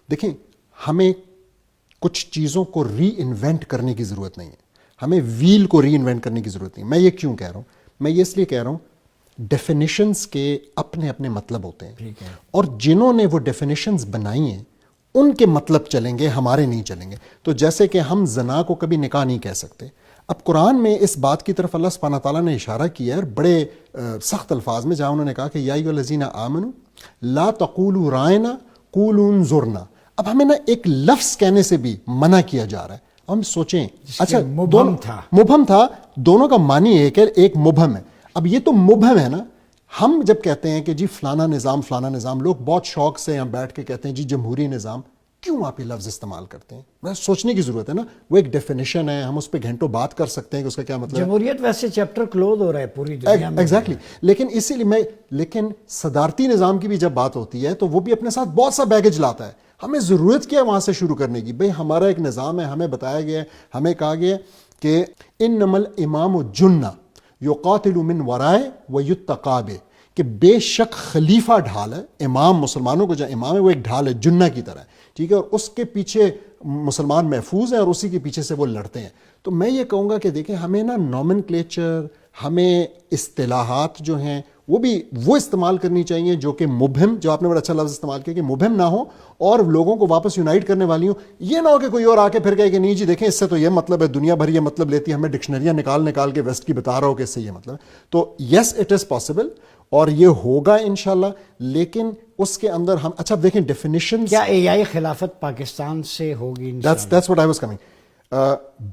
دیکھیں ہمیں کچھ چیزوں کو ری انوینٹ کرنے کی ضرورت نہیں ہے، ہمیں ویل کو ری انوینٹ کرنے کی ضرورت نہیں. میں یہ کیوں کہہ رہا ہوں؟ میں یہ اس لیے کہہ رہا ہوں ڈیفینیشنز کے اپنے اپنے مطلب ہوتے ہیں، اور جنہوں نے وہ ڈیفینیشنز بنائی ہیں ان کے مطلب چلیں گے، ہمارے نہیں چلیں گے. تو جیسے کہ ہم زنا کو کبھی نکاح نہیں کہہ سکتے. اب قرآن میں اس بات کی طرف اللہ سبحانہ تعالیٰ نے اشارہ کیا ہے بڑے سخت الفاظ میں، جہاں انہوں نے کہا کہ یا ایھا الذین آمنوا لا تقولوا رائنا قولوا انظرنا. اب ہمیں نا ایک لفظ کہنے سے بھی منع کیا جا رہا ہے. ہم سوچیں، اچھا مبہم تھا، دونوں کا معنی ایک ہے، ایک مبہم ہے. اب یہ تو مبہم ہے نا. ہم جب کہتے ہیں کہ جی فلانا نظام، لوگ بہت شوق سے یہاں بیٹھ کے کہتے ہیں جی جمہوری نظام، کیوں آپ یہ لفظ استعمال کرتے ہیں؟ بس سوچنے کی ضرورت ہے نا. وہ ایک ڈیفینیشن ہے، ہم اس پہ گھنٹوں بات کر سکتے ہیں کہ اس کا کیا مطلب ہے. جمہوریت ویسے چیپٹر کلوز ہو رہا ہے پوری دنیا میں. ایگزیکٹلی. لیکن اسی لیے لیکن صدارتی نظام کی بھی جب بات ہوتی ہے تو وہ بھی اپنے ساتھ بہت سا بیگیج لاتا ہے. ہمیں ضرورت کیا ہے وہاں سے شروع کرنے کی؟ بھئی ہمارا ایک نظام ہے، ہمیں بتایا گیا ہے، ہمیں کہا گیا ہے کہ انما الامام جنہ یقاتل من ورائے ویتقی بہ، کہ بے شک خلیفہ ڈھال ہے. امام، مسلمانوں کو جو امام ہے وہ ایک ڈھال ہے، جنہ کی طرح ہے، ٹھیک ہے، اور اس کے پیچھے مسلمان محفوظ ہیں اور اسی کے پیچھے سے وہ لڑتے ہیں. تو میں یہ کہوں گا کہ دیکھیں ہمیں نا نومنکلیچر، ہمیں اصطلاحات جو ہیں وہ بھی وہ استعمال کرنی چاہیے جو کہ مبہم، جو آپ نے بڑا اچھا لفظ استعمال کیا کہ مبہم نہ ہو اور لوگوں کو واپس یونائٹ کرنے والی ہوں. یہ نہ ہو کہ کوئی اور آ کے پھر کہے کہ نہیں جی دیکھیں اس سے تو یہ مطلب ہے، دنیا بھر یہ مطلب لیتی ہے، ہمیں ڈکشنریاں نکال کے ویسٹ کی بتا رہا ہو کہ اس سے یہ مطلب ہے. تو یس اٹ از پاسبل اور یہ ہوگا انشاءاللہ، لیکن اس کے اندر ہم اچھا دیکھیں ڈیفینیشن. کیا اے آئی خلافت پاکستان سے ہوگی انشاءاللہ؟ That's what I was coming.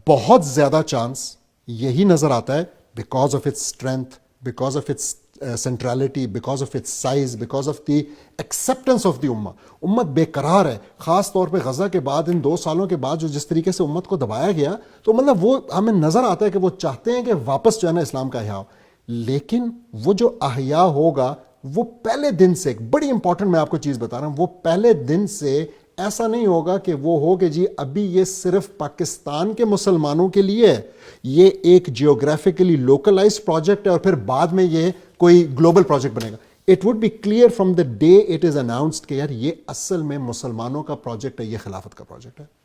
بہت زیادہ چانس یہی نظر آتا ہے because of its strength, because of its سینٹرلٹی، because of its size, because of the acceptance of the امت بے قرار ہے. خاص طور پہ غزہ کے بعد ان 2 سالوں کے بعد جو جس طریقے سے امت کو دبایا گیا، تو مطلب وہ ہمیں نظر آتا ہے کہ وہ چاہتے ہیں کہ واپس جو ہے نا اسلام کا احیاء ہو. لیکن وہ جو احیاء ہوگا وہ پہلے دن سے، ایک بڑی امپورٹنٹ میں آپ کو چیز بتا رہا ہوں، وہ پہلے دن سے ایسا نہیں ہوگا کہ وہ ہو کہ جی ابھی یہ صرف پاکستان کے مسلمانوں کے لیے ہے، یہ ایک جیوگرافیکلی لوکلائز پروجیکٹ ہے اور پھر بعد میں یہ کوئی گلوبل پروجیکٹ بنے گا. It would be clear from the day it is announced کہ یار یہ اصل میں مسلمانوں کا پروجیکٹ ہے، یہ خلافت کا پروجیکٹ ہے.